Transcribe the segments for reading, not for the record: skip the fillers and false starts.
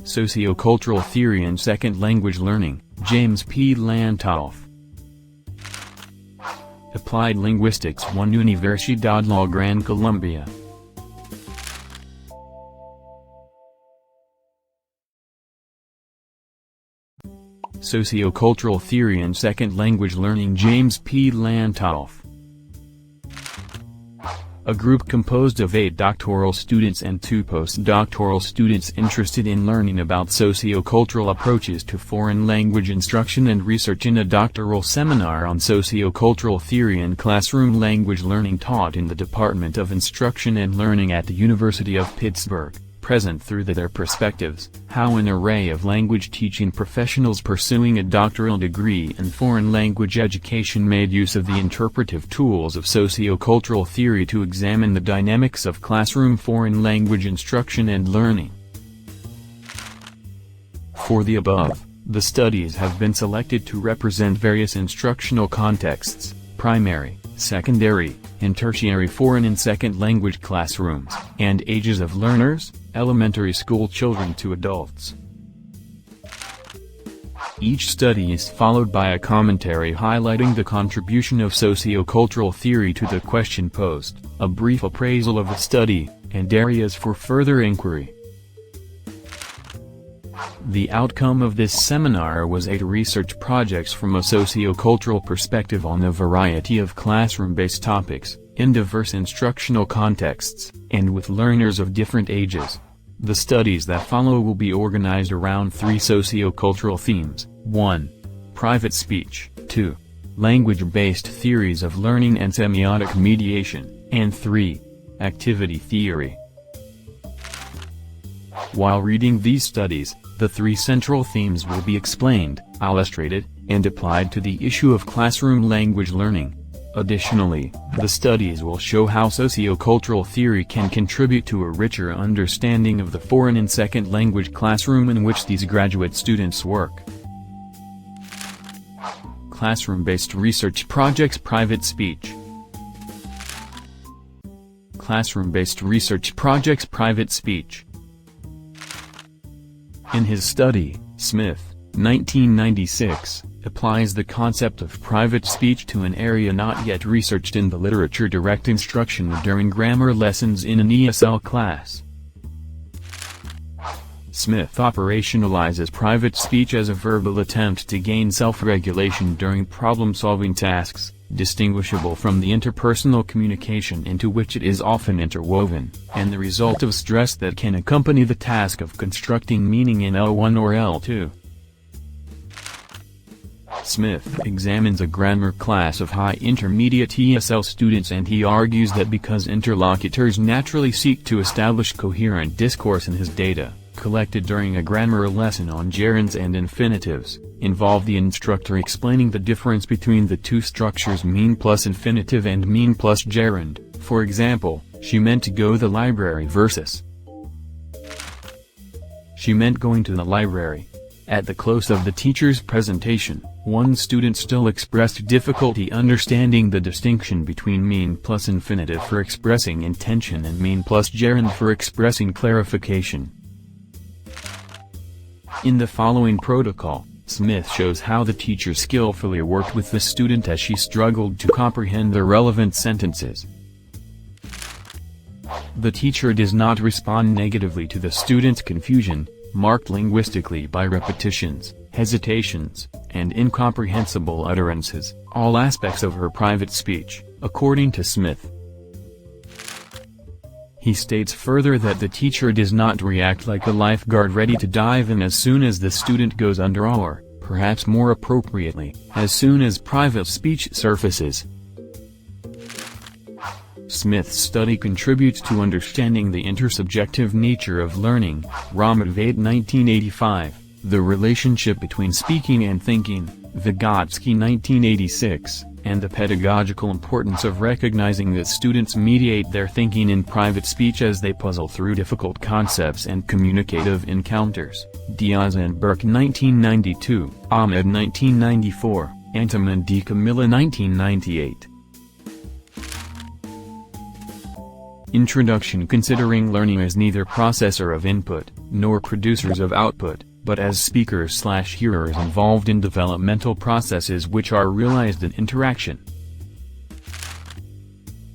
Sociocultural Theory and Second Language Learning, James P. Lantolf. Applied Linguistics 1 Universidad La Gran Colombia. Sociocultural Theory and Second Language Learning, James P. Lantolf. A group composed of 8 doctoral students and 2 postdoctoral students interested in learning about sociocultural approaches to foreign language instruction and research in a doctoral seminar on sociocultural theory and classroom language learning taught in the Department of Instruction and Learning at the University of Pittsburgh, present through their perspectives, how an array of language teaching professionals pursuing a doctoral degree in foreign language education made use of the interpretive tools of sociocultural theory to examine the dynamics of classroom foreign language instruction and learning. For the above, the studies have been selected to represent various instructional contexts: primary, secondary, and tertiary foreign and second language classrooms, and ages of learners, elementary school children to adults. Each study is followed by a commentary highlighting the contribution of sociocultural theory to the question posed, a brief appraisal of the study, and areas for further inquiry. The outcome of this seminar was 8 research projects from a sociocultural perspective on a variety of classroom-based topics, in diverse instructional contexts, and with learners of different ages. The studies that follow will be organized around 3 sociocultural themes: 1. Private speech, 2. Language-based theories of learning and semiotic mediation, and 3. Activity theory. While reading these studies, the 3 central themes will be explained, illustrated, and applied to the issue of classroom language learning. Additionally, the studies will show how sociocultural theory can contribute to a richer understanding of the foreign and second language classroom in which these graduate students work. Classroom-based research projects. Private speech. Classroom-based research projects. Private speech. In his study, Smith, 1996, applies the concept of private speech to an area not yet researched in the literature: direct instruction during grammar lessons in an ESL class. Smith operationalizes private speech as a verbal attempt to gain self-regulation during problem-solving tasks, distinguishable from the interpersonal communication into which it is often interwoven, and the result of stress that can accompany the task of constructing meaning in L1 or L2. Smith examines a grammar class of high-intermediate ESL students, and he argues that because interlocutors naturally seek to establish coherent discourse in his data, collected during a grammar lesson on gerunds and infinitives, involve the instructor explaining the difference between the 2 structures mean plus infinitive and mean plus gerund. For example, she meant to go to the library versus she meant going to the library. At the close of the teacher's presentation, one student still expressed difficulty understanding the distinction between mean plus infinitive for expressing intention and mean plus gerund for expressing clarification. In the following protocol, Smith shows how the teacher skillfully worked with the student as she struggled to comprehend the relevant sentences. The teacher does not respond negatively to the student's confusion, marked linguistically by repetitions, hesitations, and incomprehensible utterances, all aspects of her private speech, according to Smith. He states further that the teacher does not react like a lifeguard ready to dive in as soon as the student goes under, or, perhaps more appropriately, as soon as private speech surfaces. Smith's study contributes to understanding the intersubjective nature of learning. Ramotvate, 1985, The Relationship Between Speaking and Thinking, Vygotsky, 1986, and the pedagogical importance of recognizing that students mediate their thinking in private speech as they puzzle through difficult concepts and communicative encounters. Diaz and Burke, 1992, Ahmed, 1994, Antaman D. Camilla, 1998. Introduction. Considering learning as neither processor of input, nor producers of output, but as speakers/hearers involved in developmental processes which are realized in interaction.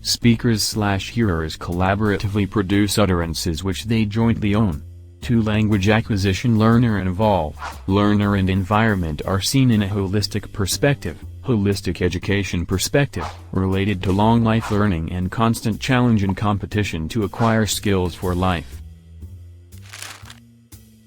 Speakers/hearers collaboratively produce utterances which they jointly own. 2. Language acquisition. Learner and evolve. Learner and environment are seen in a holistic perspective, holistic education perspective, related to long life learning and constant challenge and competition to acquire skills for life.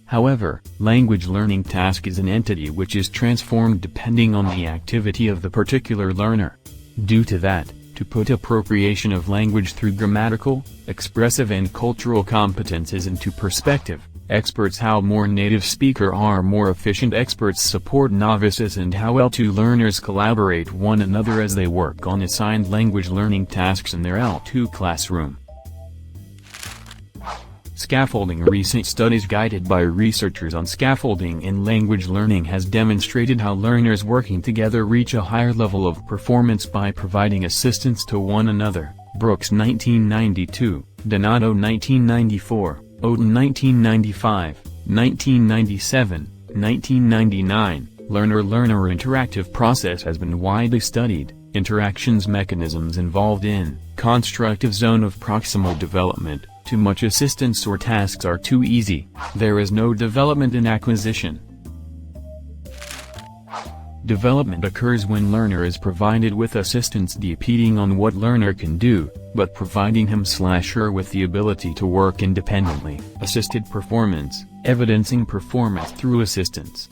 However, language learning task is an entity which is transformed depending on the activity of the particular learner. Due to that, to put appropriation of language through grammatical, expressive and cultural competences into perspective, experts how more native speaker are more efficient. Experts support novices and how L2 learners collaborate one another as they work on assigned language learning tasks in their L2 classroom. Scaffolding. Recent studies guided by researchers on scaffolding in language learning has demonstrated how learners working together reach a higher level of performance by providing assistance to one another. Brooks 1992, Donato 1994, Oden 1995, 1997, 1999. Learner-learner interactive process has been widely studied. Interactions mechanisms involved in constructive zone of proximal development. Too much assistance or tasks are too easy. There is no development in acquisition. Development occurs when learner is provided with assistance depending on what learner can do, but providing him/her with the ability to work independently. Assisted performance, evidencing performance through assistance.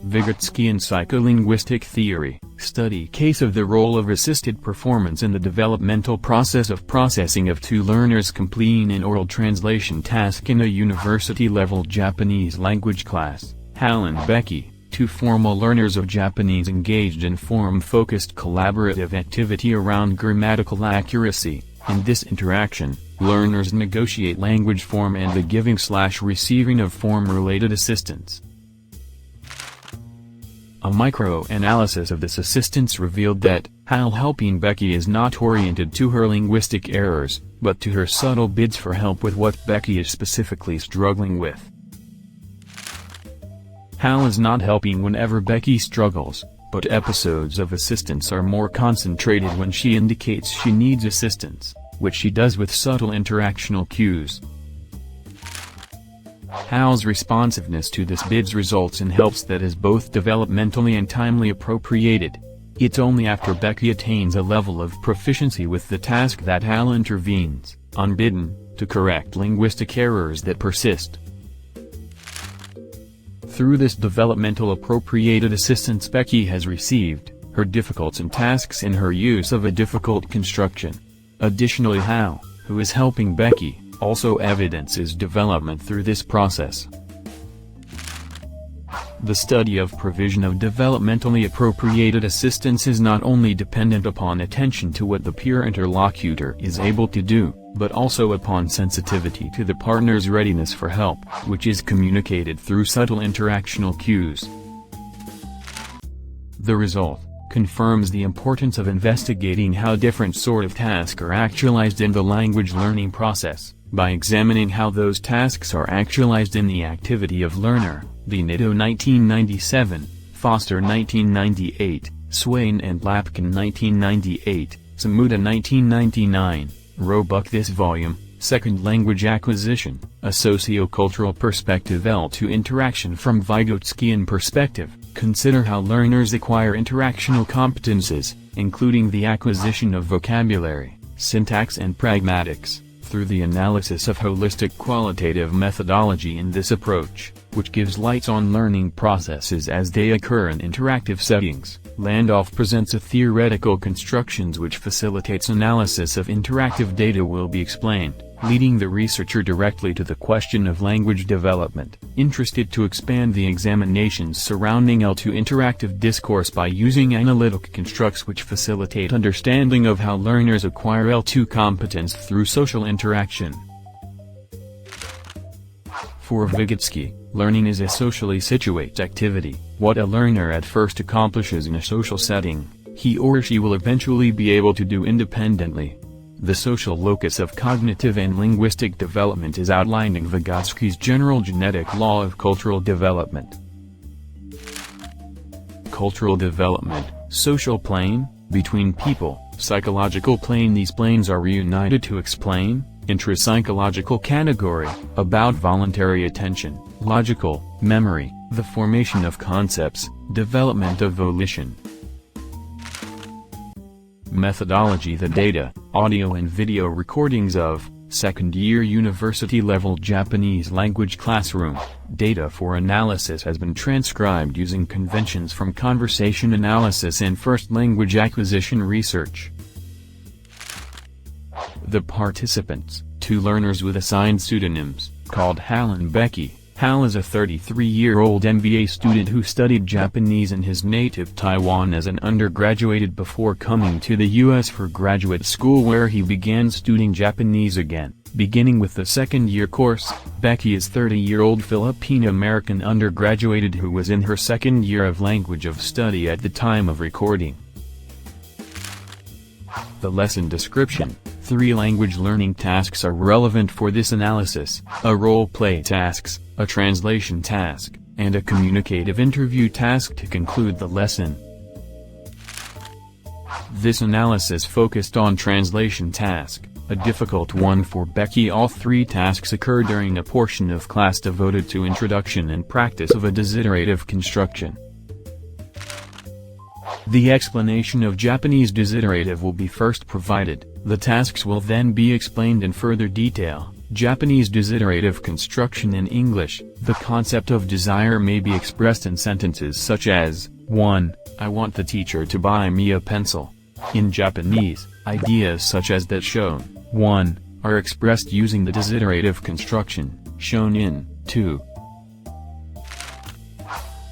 Vygotsky in Psycholinguistic Theory, study case of the role of assisted performance in the developmental process of processing of two learners completing an oral translation task in a university-level Japanese language class. Hal and Becky, two formal learners of Japanese engaged in form-focused collaborative activity around grammatical accuracy. In this interaction, learners negotiate language form and the giving/receiving of form-related assistance. A micro-analysis of this assistance revealed that, Hal helping Becky is not oriented to her linguistic errors, but to her subtle bids for help with what Becky is specifically struggling with. Hal is not helping whenever Becky struggles, but episodes of assistance are more concentrated when she indicates she needs assistance, which she does with subtle interactional cues. Hal's responsiveness to this bids results in helps that is both developmentally and timely appropriated. It's only after Becky attains a level of proficiency with the task that Hal intervenes, unbidden, to correct linguistic errors that persist. Through this developmental appropriated assistance Becky has received, her difficulties and tasks in her use of a difficult construction. Additionally Hal, who is helping Becky, also evidences development through this process. The study of provision of developmentally appropriated assistance is not only dependent upon attention to what the peer interlocutor is able to do, but also upon sensitivity to the partner's readiness for help, which is communicated through subtle interactional cues. The result confirms the importance of investigating how different sort of tasks are actualized in the language learning process, by examining how those tasks are actualized in the activity of learner. Nito 1997, Foster 1998, Swain and Lapkin 1998, Samuda 1999, Roebuck. This volume, Second Language Acquisition, A Sociocultural Perspective L2 Interaction from Vygotsky in Perspective, consider how learners acquire interactional competences, including the acquisition of vocabulary, syntax and pragmatics, through the analysis of holistic qualitative methodology in this approach, which gives light on learning processes as they occur in interactive settings. Lantolf presents a theoretical constructions which facilitates analysis of interactive data will be explained, leading the researcher directly to the question of language development. Interested to expand the examinations surrounding L2 interactive discourse by using analytic constructs which facilitate understanding of how learners acquire L2 competence through social interaction. For Vygotsky, learning is a socially situate activity. What a learner at first accomplishes in a social setting, he or she will eventually be able to do independently. The social locus of cognitive and linguistic development is outlined in Vygotsky's general genetic law of cultural development. Cultural development, social plane, between people, psychological plane. These planes are reunited to explain, intrapsychological category, about voluntary attention, logical, memory, the formation of concepts, development of volition. Methodology. The data, audio and video recordings of, second-year university-level Japanese language classroom, data for analysis has been transcribed using conventions from conversation analysis and first language acquisition research. The participants, 2 learners with assigned pseudonyms, called Hal and Becky. Hal is a 33-year-old MBA student who studied Japanese in his native Taiwan as an undergraduate before coming to the U.S. for graduate school, where he began studying Japanese again, beginning with the second-year course. Becky is 30-year-old Filipino-American undergraduate who was in her second year of language of study at the time of recording. The lesson description. 3 language learning tasks are relevant for this analysis: a role-play tasks, a translation task, and a communicative interview task to conclude the lesson. This analysis focused on translation task, a difficult one for Becky. All 3 tasks occur during a portion of class devoted to introduction and practice of a desiderative construction. The explanation of Japanese desiderative will be first provided, the tasks will then be explained in further detail. Japanese desiderative construction in English. The concept of desire may be expressed in sentences such as, 1. I want the teacher to buy me a pencil. In Japanese, ideas such as that shown, 1, are expressed using the desiderative construction, shown in, 2.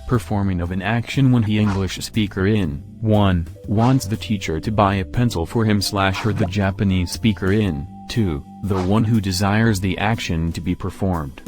Performing of an action when he English speaker in, 1, wants the teacher to buy a pencil for him/her. The Japanese speaker in, 2, the one who desires the action to be performed.